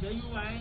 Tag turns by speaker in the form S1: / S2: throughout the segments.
S1: JUI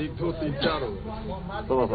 S2: 1 2 3 4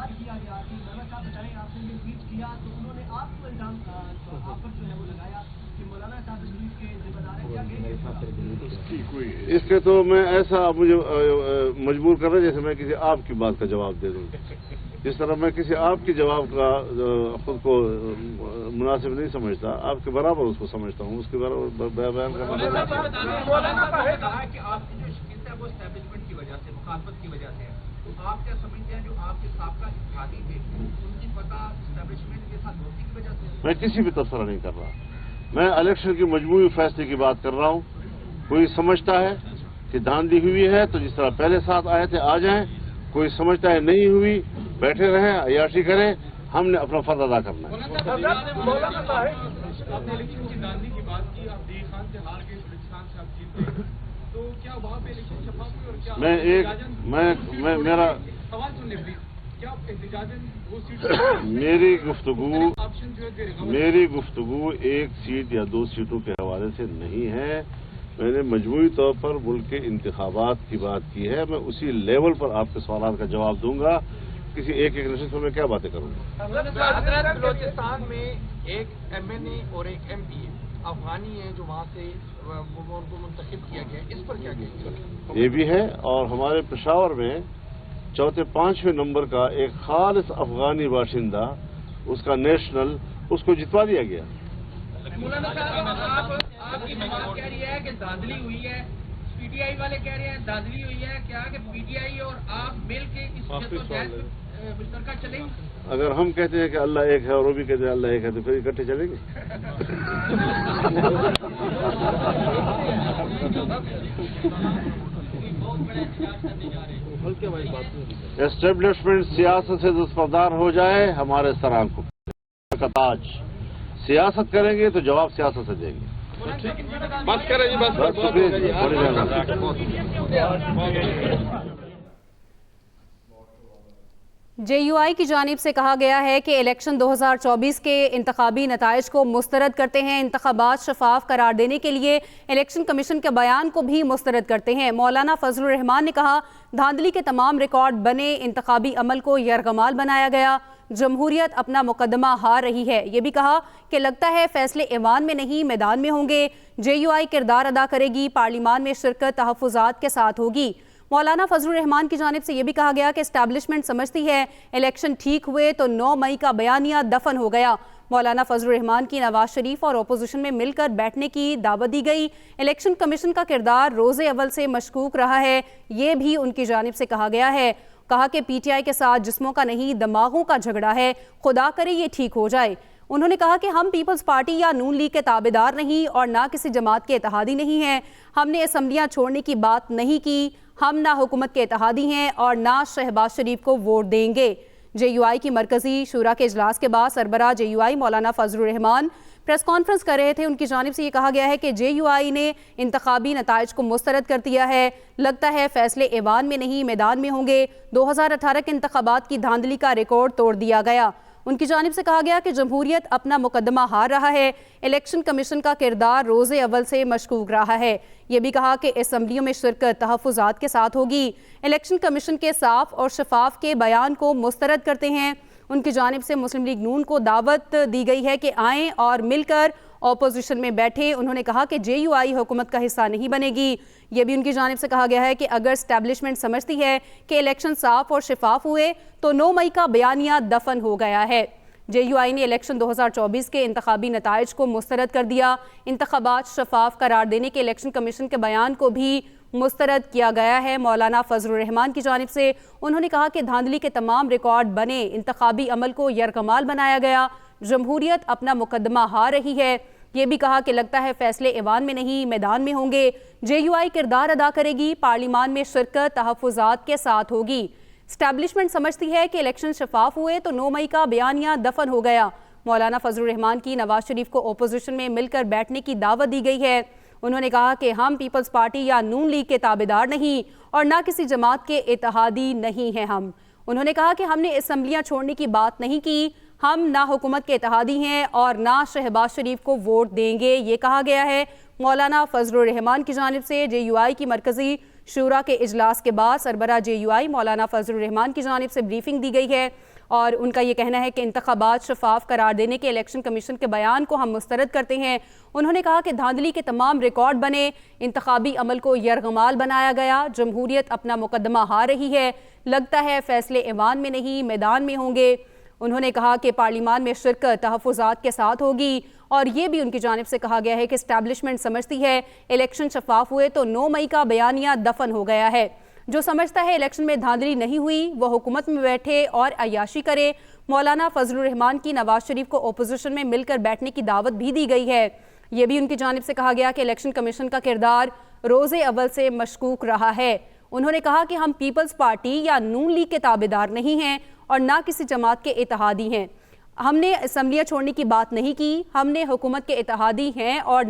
S3: بات کیا گیا کہ مولانا صاحب بتائیں آپ نے ٹویٹ کیا تو انہوں نے آپ کو الزام آپ پر جو ہے وہ لگایا کہ مولانا صاحب تقریر کے ذمہ دار ہیں.
S4: اس کے تو میں ایسا مجھے مجبور کر رہا ہے جیسے میں کسی آپ کی بات کا جواب دے دوں. جس طرح میں کسی آپ کی جواب کا خود کو مناسب نہیں سمجھتا، آپ کے برابر اس کو سمجھتا ہوں، اس کے برابر بیان کرنا.
S1: کہا کہ آپ کی جو شکست ہے وہ اسٹیبلشمنٹ کی وجہ سے، مخالفت کی وجہ سے ہے. تو آپ کیا سمجھتے ہیں جو آپ کے سابقہ اتحادی تھے ان کی فتح اسٹیبلشمنٹ کے ساتھ دوستی کی وجہ سے؟
S4: میں کسی بھی تبصرہ نہیں کر رہا، میں الیکشن کی مجموعی فیصلے کی بات کر رہا ہوں. کوئی سمجھتا ہے کہ دھاندلی ہوئی ہے تو جس طرح پہلے ساتھ آئے تھے آ جائیں، کوئی سمجھتا ہے نہیں ہوئی بیٹھے رہیں عیاشی کریں. ہم نے اپنا فرض ادا کرنا ہے.
S5: آپ نے الیکشن کی دھاندلی کی بات کی، آپ دی خان سے ہار گئے، بلوچستان سے آپ جیت گئے، تو کیا وہاں پہ الیکشن شفاف ہوئی؟ اور کیا
S4: میرا
S5: سوال سننے پلیز، کیا احتجاجاً وہ سیٹ
S4: میری گفتگو ایک سیٹ یا دو سیٹوں کے حوالے سے نہیں ہے. میں نے مجموعی طور پر ملک کے انتخابات کی بات کی ہے. میں اسی لیول پر آپ کے سوالات کا جواب دوں گا. کسی ایک نشست پر میں کیا باتیں کروں گا؟
S6: بلوچستان میں ایک MNA اور ایک MP افغانی ہیں جو وہاں سے ان کو منتخب کیا گیا، اس پر کیا کہیں گے؟
S4: یہ بھی ہے، اور ہمارے پشاور میں چوتھے 5ویں نمبر کا ایک خالص افغانی باشندہ، اس کا نیشنل، اس کو جتوا دیا گیا.
S1: مولانا صاحب آپ کی جماعت کہہ رہی ہے کہ دھاندلی ہوئی ہے، PTI والے کہہ رہے ہیں دھاندلی ہوئی ہے، کیا کہ PTI اور آپ مل کے اس جدوجہد مشترکہ چلیں؟
S4: اگر ہم کہتے ہیں کہ اللہ ایک ہے اور وہ بھی کہتے ہیں اللہ ایک ہے تو پھر اکٹھے چلیں گے. اسٹیبلشمنٹ سیاست سے دستبردار ہو جائے، ہمارے سر آنکھوں کا تاج. سیاست کریں گے تو جواب سیاست سے دیں گے.
S2: بس کریں جی، بس
S7: JUI کی جانب سے کہا گیا ہے کہ الیکشن 2024 کے انتخابی نتائج کو مسترد کرتے ہیں. انتخابات شفاف قرار دینے کے لیے الیکشن کمیشن کے بیان کو بھی مسترد کرتے ہیں. مولانا فضل الرحمان نے کہا دھاندلی کے تمام ریکارڈ بنے، انتخابی عمل کو یرغمال بنایا گیا، جمہوریت اپنا مقدمہ ہار رہی ہے. یہ بھی کہا کہ لگتا ہے فیصلے ایوان میں نہیں میدان میں ہوں گے. JUI کردار ادا کرے گی، پارلیمان میں شرکت تحفظات کے ساتھ ہوگی. مولانا فضل الرحمان کی جانب سے یہ بھی کہا گیا کہ اسٹیبلشمنٹ سمجھتی ہے الیکشن ٹھیک ہوئے تو 9 مئی کا بیانیہ دفن ہو گیا. مولانا فضل الرحمان کی نواز شریف اور اپوزیشن میں مل کر بیٹھنے کی دعوت دی گئی. الیکشن کمیشن کا کردار روز اول سے مشکوک رہا ہے، یہ بھی ان کی جانب سے کہا گیا ہے. کہا کہ PTI کے ساتھ جسموں کا نہیں دماغوں کا جھگڑا ہے، خدا کرے یہ ٹھیک ہو جائے. انہوں نے کہا کہ ہم پیپلز پارٹی یا نون لیگ کے تابعدار نہیں اور نہ کسی جماعت کے اتحادی نہیں ہیں. ہم نے اسمبلیاں چھوڑنے کی بات نہیں کی. ہم نہ حکومت کے اتحادی ہیں اور نہ شہباز شریف کو ووٹ دیں گے. JUI کی مرکزی شورا کے اجلاس کے بعد سربراہ JUI مولانا فضل الرحمان پریس کانفرنس کر رہے تھے. ان کی جانب سے یہ کہا گیا ہے کہ JUI نے انتخابی نتائج کو مسترد کر دیا ہے. لگتا ہے فیصلے ایوان میں نہیں میدان میں ہوں گے. 2018 کے انتخابات کی دھاندلی کا ریکارڈ توڑ دیا گیا. ان کی جانب سے کہا گیا کہ جمہوریت اپنا مقدمہ ہار رہا ہے. الیکشن کمیشن کا کردار روز اول سے مشکوک رہا ہے. یہ بھی کہا کہ اسمبلیوں میں شرکت تحفظات کے ساتھ ہوگی. الیکشن کمیشن کے صاف اور شفاف کے بیان کو مسترد کرتے ہیں. ان کی جانب سے مسلم لیگ نون کو دعوت دی گئی ہے کہ آئیں اور مل کر اپوزیشن میں بیٹھیں. انہوں نے کہا کہ JUI حکومت کا حصہ نہیں بنے گی. یہ بھی ان کی جانب سے کہا گیا ہے کہ اگر اسٹیبلشمنٹ سمجھتی ہے کہ الیکشن صاف اور شفاف ہوئے تو 9 مئی کا بیانیہ دفن ہو گیا ہے. JUI نے الیکشن 2024 کے انتخابی نتائج کو مسترد کر دیا. انتخابات شفاف قرار دینے کے الیکشن کمیشن کے بیان کو بھی مسترد کیا گیا ہے. مولانا فضل الرحمان کی جانب سے انہوں نے کہا کہ دھاندلی کے تمام ریکارڈ بنے، انتخابی عمل کو یرغمال بنایا گیا، جمہوریت اپنا مقدمہ ہار رہی ہے. یہ بھی کہا کہ لگتا ہے فیصلے ایوان میں نہیں میدان میں ہوں گے. JUI کردار ادا کرے گی، پارلیمان میں شرکت تحفظات کے ساتھ ہوگی. اسٹیبلشمنٹ سمجھتی ہے کہ الیکشن شفاف ہوئے تو 9 مئی کا بیانیہ دفن ہو گیا. مولانا فضل الرحمان کی نواز شریف کو اپوزیشن میں مل کر بیٹھنے کی دعوت دی گئی ہے. انہوں نے کہا کہ ہم پیپلز پارٹی یا نون لیگ کے تابعدار نہیں اور نہ کسی جماعت کے اتحادی نہیں ہیں. انہوں نے کہا کہ ہم نے اسمبلیاں چھوڑنے کی بات نہیں کی. ہم نہ حکومت کے اتحادی ہیں اور نہ شہباز شریف کو ووٹ دیں گے. یہ کہا گیا ہے. مولانا فضل الرحمان کی جانب سے JUI کی مرکزی شورا کے اجلاس کے بعد سربراہ JUI مولانا فضل الرحمان کی جانب سے بریفنگ دی گئی ہے اور ان کا یہ کہنا ہے کہ انتخابات شفاف قرار دینے کے الیکشن کمیشن کے بیان کو ہم مسترد کرتے ہیں۔ انہوں نے کہا کہ دھاندلی کے تمام ریکارڈ بنے، انتخابی عمل کو یرغمال بنایا گیا، جمہوریت اپنا مقدمہ ہار رہی ہے، لگتا ہے فیصلے ایوان میں نہیں میدان میں ہوں گے۔ انہوں نے کہا کہ پارلیمان میں شرکت تحفظات کے ساتھ ہوگی اور یہ بھی ان کی جانب سے کہا گیا ہے کہ اسٹیبلشمنٹ سمجھتی ہے الیکشن شفاف ہوئے تو 9 مئی کا بیانیہ دفن ہو گیا ہے۔ جو سمجھتا ہے الیکشن میں دھاندلی نہیں ہوئی وہ حکومت میں بیٹھے اور عیاشی کرے۔ مولانا فضل الرحمان کی نواز شریف کو اپوزیشن میں مل کر بیٹھنے کی دعوت بھی دی گئی ہے۔ یہ بھی ان کی جانب سے کہا گیا کہ الیکشن کمیشن کا کردار روز اول سے مشکوک رہا ہے۔ انہوں نے کہا کہ ہم پیپلز پارٹی یا نون لیگ کے تابعدار نہیں ہیں اور نہ کسی جماعت کے اتحادی ہیں۔ ہم نے اسمبلیاں چھوڑنے کی بات نہیں کی، ہم نے حکومت کے اتحادی ہیں اور